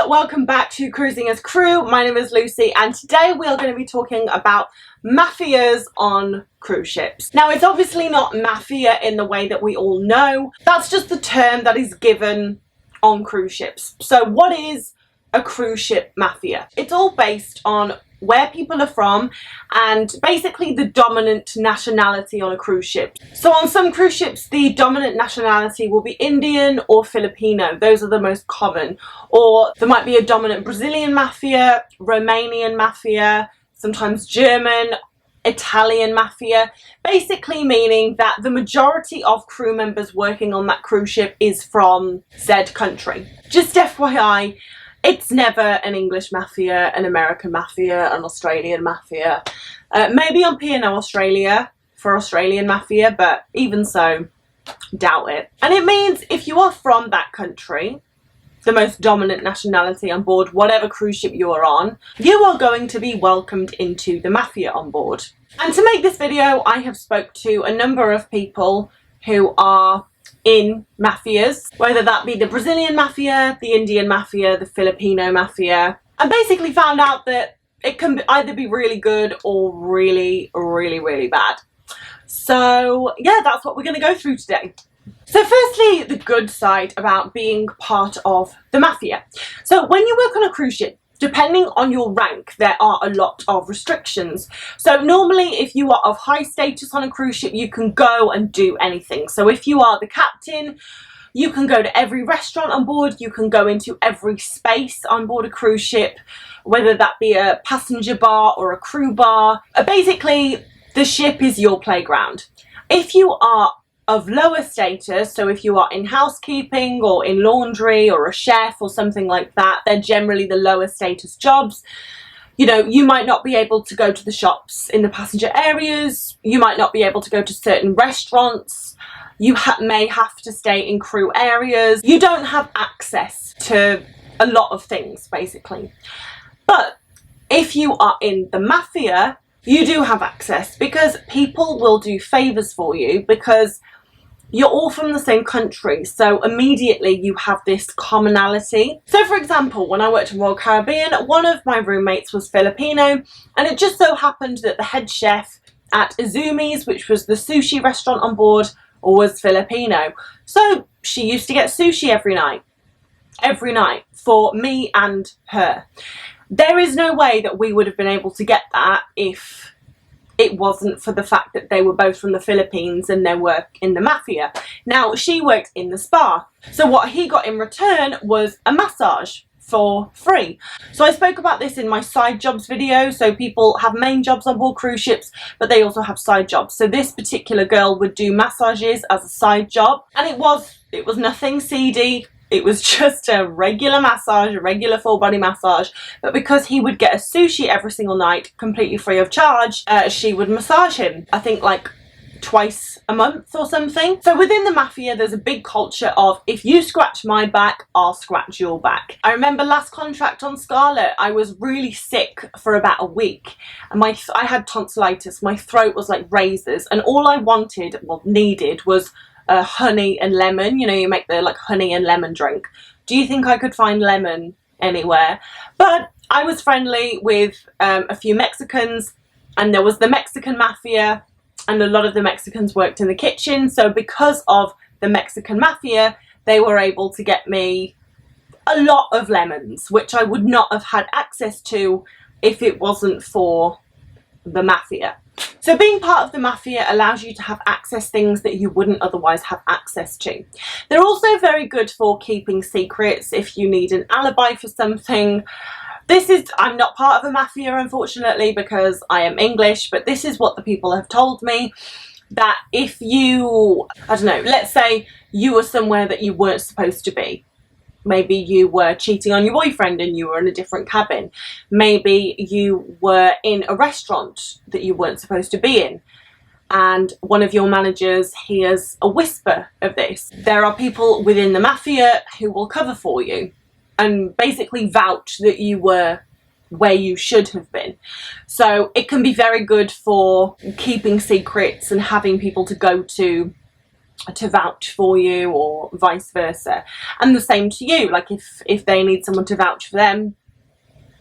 welcome back to Cruising as Crew. My name is Lucy and today we are going to be talking about mafias on cruise ships. Now, it's obviously not mafia in the way that we all know. That's just the term that is given on cruise ships. So what is a cruise ship mafia? It's all based on where people are from and basically the dominant nationality on a cruise ship. So on some cruise ships the dominant nationality will be Indian or Filipino. Those are the most common. Or there might be a dominant Brazilian mafia, Romanian mafia, sometimes German, Italian mafia, basically meaning that the majority of crew members working on that cruise ship is from said country. Just FYI, it's never an English mafia, an American mafia, an Australian mafia. Maybe on P&O Australia for Australian mafia, but even so, doubt it. And it means if you are from that country, the most dominant nationality on board whatever cruise ship you are on, you are going to be welcomed into the mafia on board. And to make this video, I have spoke to a number of people who are in mafias, whether that be the Brazilian mafia, the Indian mafia, the Filipino mafia, and basically found out that it can either be really good or really bad. So yeah, that's what we're going to go through today. So firstly, the good side about being part of the mafia. So when you work on a cruise ship, depending on your rank, there are a lot of restrictions. So normally if you are of high status on a cruise ship, you can go and do anything. So if you are the captain, you can go to every restaurant on board, you can go into every space on board a cruise ship, whether that be a passenger bar or a crew bar. Basically, the ship is your playground. If you are of lower status, so if you are in housekeeping or in laundry or a chef or something like that, they're generally the lower status jobs. You know, you might not be able to go to the shops in the passenger areas, you might not be able to go to certain restaurants, you may have to stay in crew areas, you don't have access to a lot of things basically. But if you are in the mafia, you do have access because people will do favours for you because you're all from the same country, so immediately you have this commonality. So for example, when I worked in Royal Caribbean, one of my roommates was Filipino, and it just so happened that the head chef at Izumi's, which was the sushi restaurant on board, was Filipino. So she used to get sushi every night for me and her. There is no way that we would have been able to get that if it wasn't for the fact that they were both from the Philippines and they work in the mafia. Now, she worked in the spa, so what he got in return was a massage for free. So I spoke about this in my side jobs video. So people have main jobs on board cruise ships, but they also have side jobs. So this particular girl would do massages as a side job, and it was nothing seedy. It was just a regular massage, a regular full body massage, but because he would get a sushi every single night, completely free of charge, she would massage him, I think like twice a month or something. So within the mafia, there's a big culture of, if you scratch my back, I'll scratch your back. I remember last contract on Scarlet, I was really sick for about a week, and I had tonsillitis, my throat was like razors, and all I wanted, well needed, was honey and lemon. You know, you make the like honey and lemon drink. Do you think I could find lemon anywhere? But I was friendly with a few Mexicans, and there was the Mexican mafia, and a lot of the Mexicans worked in the kitchen. So because of the Mexican mafia, they were able to get me a lot of lemons, which I would not have had access to if it wasn't for the mafia. So being part of the mafia allows you to have access things that you wouldn't otherwise have access to. They're also very good for keeping secrets if you need an alibi for something. I'm not part of a mafia unfortunately because I am English, but this is what the people have told me, that if you, I don't know, let's say you were somewhere that you weren't supposed to be. Maybe you were cheating on your boyfriend and you were in a different cabin. Maybe you were in a restaurant that you weren't supposed to be in, and one of your managers hears a whisper of this. There are people within the mafia who will cover for you and basically vouch that you were where you should have been. So it can be very good for keeping secrets and having people to go to to vouch for you, or vice versa. And the same to you, like if they need someone to vouch for them,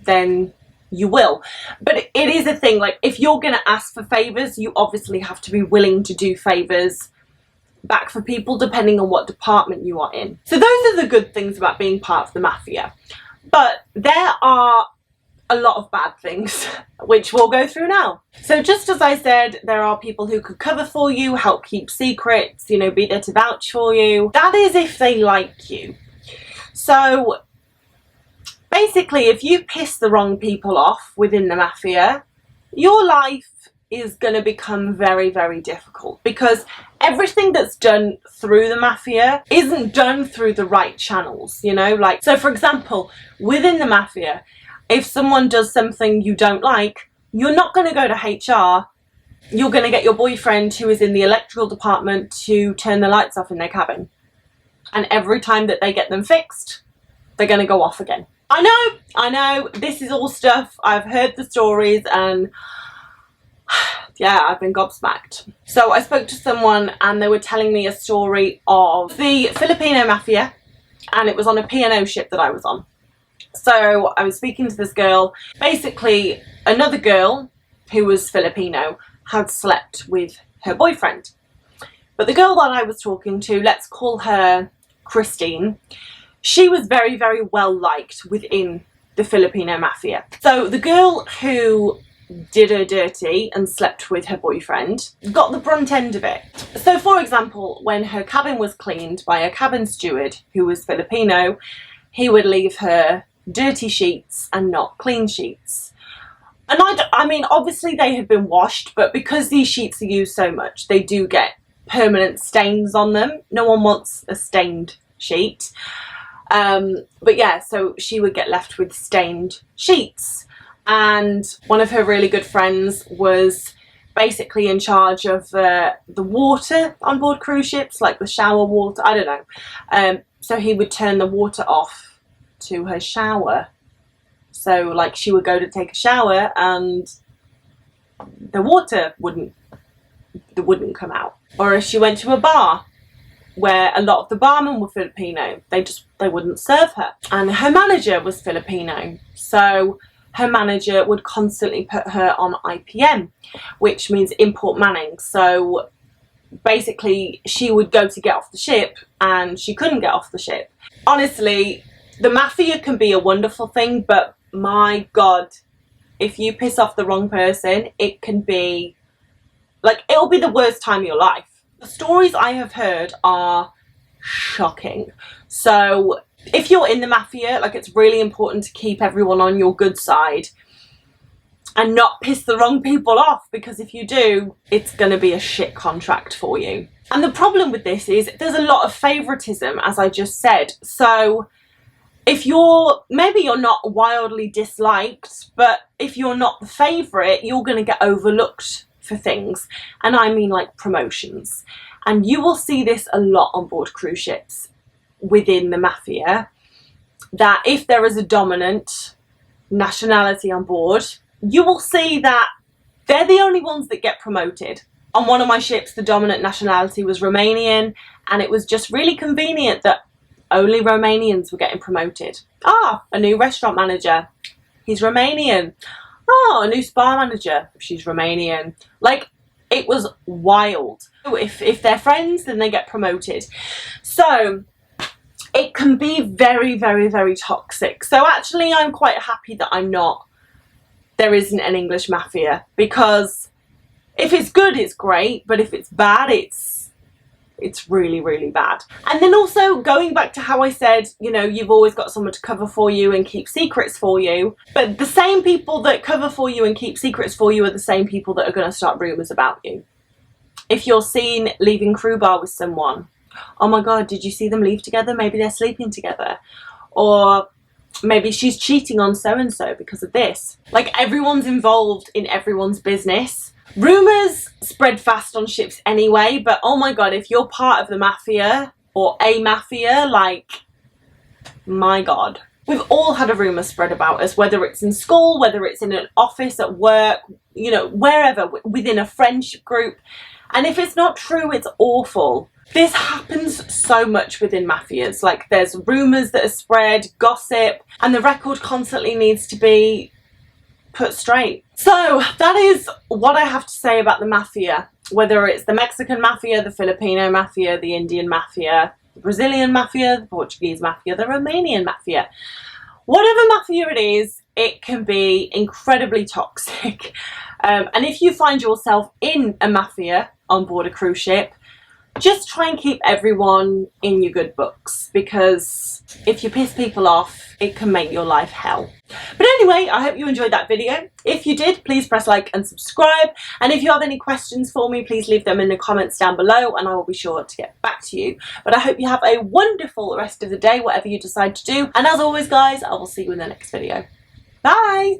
then you will. But it is a thing, like if you're going to ask for favours, you obviously have to be willing to do favours back for people depending on what department you are in. So those are the good things about being part of the mafia. But there are a lot of bad things, which we'll go through now. So just as I said, there are people who could cover for you, help keep secrets, you know, be there to vouch for you. That is if they like you. So basically, if you piss the wrong people off within the mafia, your life is going to become very, very difficult, because everything that's done through the mafia isn't done through the right channels, you know? Like, so for example, within the mafia, if someone does something you don't like, you're not going to go to HR. You're going to get your boyfriend, who is in the electrical department, to turn the lights off in their cabin. And every time that they get them fixed, they're going to go off again. I know, this is all stuff. I've heard the stories and yeah, I've been gobsmacked. So I spoke to someone and they were telling me a story of the Filipino mafia, and it was on a P&O ship that I was on. So I was speaking to this girl. Basically, another girl who was Filipino had slept with her boyfriend. But the girl that I was talking to, let's call her Christine, she was very, very well liked within the Filipino mafia. So the girl who did her dirty and slept with her boyfriend got the brunt end of it. So for example, when her cabin was cleaned by a cabin steward who was Filipino, he would leave her dirty sheets and not clean sheets. And I mean, obviously they had been washed, but because these sheets are used so much, they do get permanent stains on them. No one wants a stained sheet. But yeah, so she would get left with stained sheets. And one of her really good friends was basically in charge of the water on board cruise ships, like the shower water, I don't know. So he would turn the water off to her shower. So like she would go to take a shower and the water wouldn't come out. Or if she went to a bar where a lot of the barmen were Filipino, they wouldn't serve her. And her manager was Filipino, so her manager would constantly put her on IPM, which means import manning. So basically she would go to get off the ship and she couldn't get off the ship. Honestly, the mafia can be a wonderful thing, but my God, if you piss off the wrong person, it can be like, it'll be the worst time of your life. The stories I have heard are shocking. So if you're in the mafia, like, it's really important to keep everyone on your good side and not piss the wrong people off, because if you do, it's going to be a shit contract for you. And the problem with this is there's a lot of favoritism, as I just said. So if maybe you're not wildly disliked, but if you're not the favorite, you're going to get overlooked for things. And I mean like promotions. And you will see this a lot on board cruise ships within the mafia, that if there is a dominant nationality on board, you will see that they're the only ones that get promoted. On one of my ships, the dominant nationality was Romanian, and it was just really convenient that only Romanians were getting promoted. Ah, a new restaurant manager, he's Romanian. Oh, a new spa manager, she's Romanian. Like, it was wild. If they're friends, then they get promoted. So it can be very, very, very toxic. So actually, I'm quite happy that there isn't an English mafia, because if it's good, it's great, but if it's bad, it's really, really bad. And then also, going back to how I said, you know, you've always got someone to cover for you and keep secrets for you, but the same people that cover for you and keep secrets for you are the same people that are going to start rumours about you. If you're seen leaving crew bar with someone, oh my God, did you see them leave together? Maybe they're sleeping together. Or maybe she's cheating on so-and-so because of this. Like, everyone's involved in everyone's business. Rumours spread fast on ships anyway, but oh my God, if you're part of the mafia or a mafia, like, my God. We've all had a rumour spread about us, whether it's in school, whether it's in an office, at work, you know, wherever, within a friendship group. And if it's not true, it's awful. This happens so much within mafias. Like, there's rumours that are spread, gossip, and the record constantly needs to be put straight. So that is what I have to say about the mafia, whether it's the Mexican mafia, the Filipino mafia, the Indian mafia, the Brazilian mafia, the Portuguese mafia, the Romanian mafia. Whatever mafia it is, it can be incredibly toxic. And if you find yourself in a mafia on board a cruise ship, just try and keep everyone in your good books, because if you piss people off, it can make your life hell. But anyway, I hope you enjoyed that video. If you did, please press like and subscribe. And if you have any questions for me, please leave them in the comments down below and I will be sure to get back to you. But I hope you have a wonderful rest of the day, whatever you decide to do. And as always, guys, I will see you in the next video. Bye!